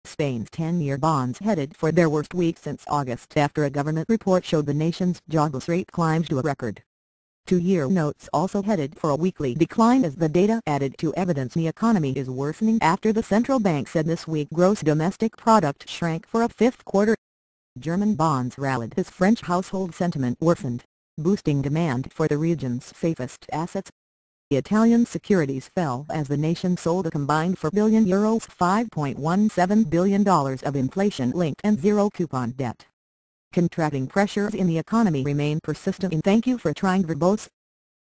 Spain's 10-year bonds headed for their worst week since August after a government report showed the nation's jobless rate climbed to a record. Two-year notes also headed for a weekly decline as the data added to evidence the economy is worsening after the central bank said this week gross domestic product shrank for a fifth quarter. German bonds rallied as French household sentiment worsened, boosting demand for the region's safest assets. Italian securities fell as the nation sold a combined €4 billion $5.17 billion of inflation-linked and zero-coupon debt. Contracting pressures in the economy remain persistent. Thank you for trying Verbose.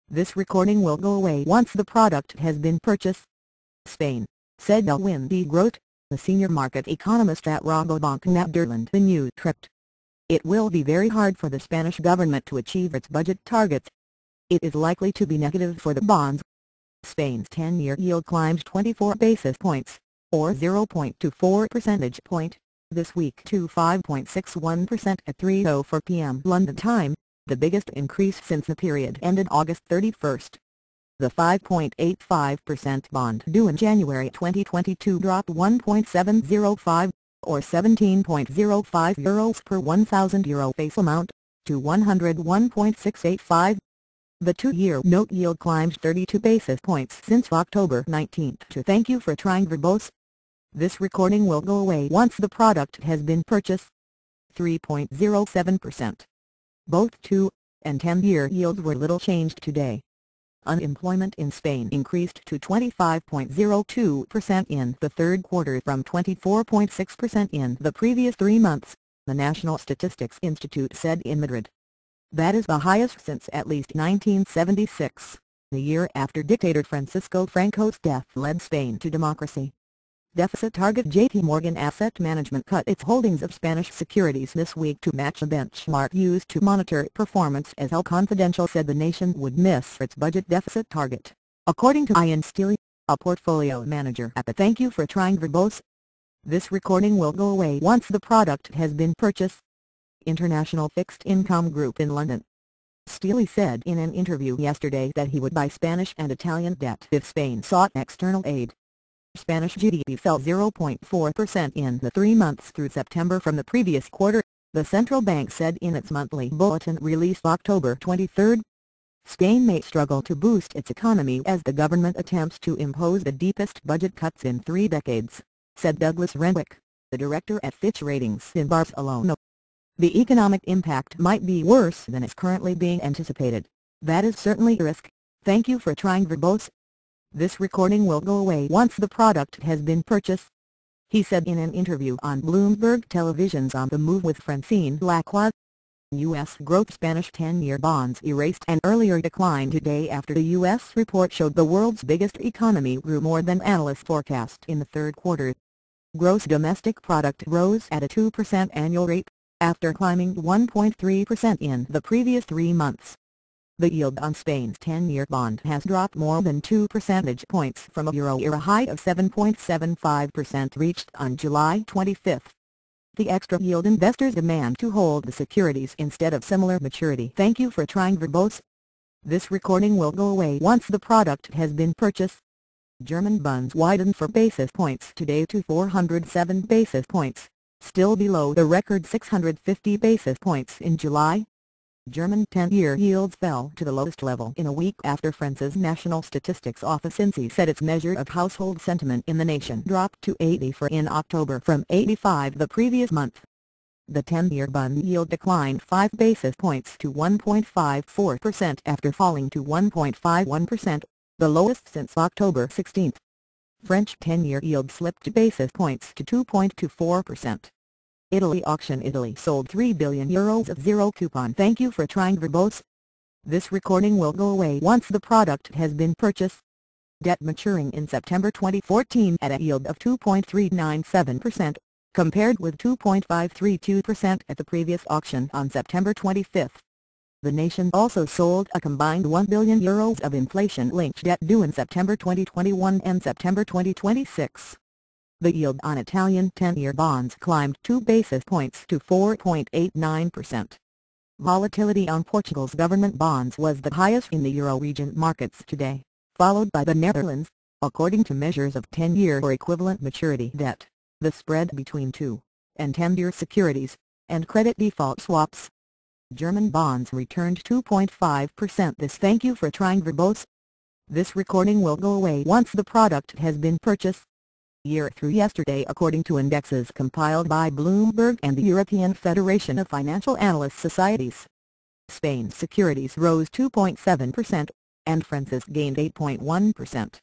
This recording will go away once the product has been purchased. Spain, said Elwyn de Groot, the senior market economist at Rabobank Nederland. The news tripped. It will be very hard for the Spanish government to achieve its budget targets. It is likely to be negative for the bonds. Spain's 10-year yield climbed 24 basis points, or 0.24 percentage point, this week to 5.61% at 3:04 p.m. London time, the biggest increase since the period ended August 31. The 5.85% bond due in January 2022 dropped 1.705, or €17.05 per €1,000 face amount, to 101.685. The two-year note yield climbed 32 basis points since October 19. Thank you for trying Verbose. This recording will go away once the product has been purchased. 3.07%. Both 2- and 10-year yields were little changed today. Unemployment in Spain increased to 25.02% in the third quarter from 24.6% in the previous 3 months, the National Statistics Institute said in Madrid. That is the highest since at least 1976, the year after dictator Francisco Franco's death led Spain to democracy. Deficit target. JP Morgan Asset Management cut its holdings of Spanish securities this week to match a benchmark used to monitor performance as El Confidential said the nation would miss its budget deficit target, according to Ian Steele, a portfolio manager at the Thank You for Trying Verbose. This recording will go away once the product has been purchased. International Fixed Income Group in London. Steele said in an interview yesterday that he would buy Spanish and Italian debt if Spain sought external aid. Spanish GDP fell 0.4% in the 3 months through September from the previous quarter, the central bank said in its monthly bulletin released October 23. Spain may struggle to boost its economy as the government attempts to impose the deepest budget cuts in 3 decades, said Douglas Renwick, the director at Fitch Ratings in Barcelona. The economic impact might be worse than is currently being anticipated. That is certainly a risk. Thank you for trying Verbose. This recording will go away once the product has been purchased. He said in an interview on Bloomberg Television's On the Move with Francine Lacroix. U.S. growth. Spanish 10-year bonds erased an earlier decline today after the U.S. report showed the world's biggest economy grew more than analysts forecast in the third quarter. Gross domestic product rose at a 2% annual rate, after climbing 1.3% in the previous 3 months. The yield on Spain's 10-year bond has dropped more than 2 percentage points from a Euro-era high of 7.75% reached on July 25. The extra yield investors demand to hold the securities instead of similar maturity. Thank you for trying Verbose. This recording will go away once the product has been purchased. German bonds widened 4 basis points today to 407 basis points, still below the record 650 basis points in July. German 10-year yields fell to the lowest level in a week after France's National Statistics Office INSEE said its measure of household sentiment in the nation dropped to 84 in October from 85 the previous month. The 10-year bond yield declined 5 basis points to 1.54% after falling to 1.51%, the lowest since October 16. French 10-year yield slipped basis points to 2.24%. Italy auction. Italy sold €3 billion of zero-coupon. Thank you for trying Verbose. This recording will go away once the product has been purchased. Debt maturing in September 2014 at a yield of 2.397%, compared with 2.532% at the previous auction on September 25. The nation also sold a combined €1 billion of inflation-linked debt due in September 2021 and September 2026. The yield on Italian 10-year bonds climbed 2 basis points to 4.89%. Volatility on Portugal's government bonds was the highest in the Euro region markets today, followed by the Netherlands, according to measures of 10-year or equivalent maturity debt. The spread between 2 and 10-year securities and credit default swaps. German bonds returned 2.5% this. Thank you for trying verbose. This recording will go away once the product has been purchased. Year through yesterday, according to indexes compiled by Bloomberg and the European Federation of Financial Analyst Societies. Spain's securities rose 2.7%, and France's gained 8.1%.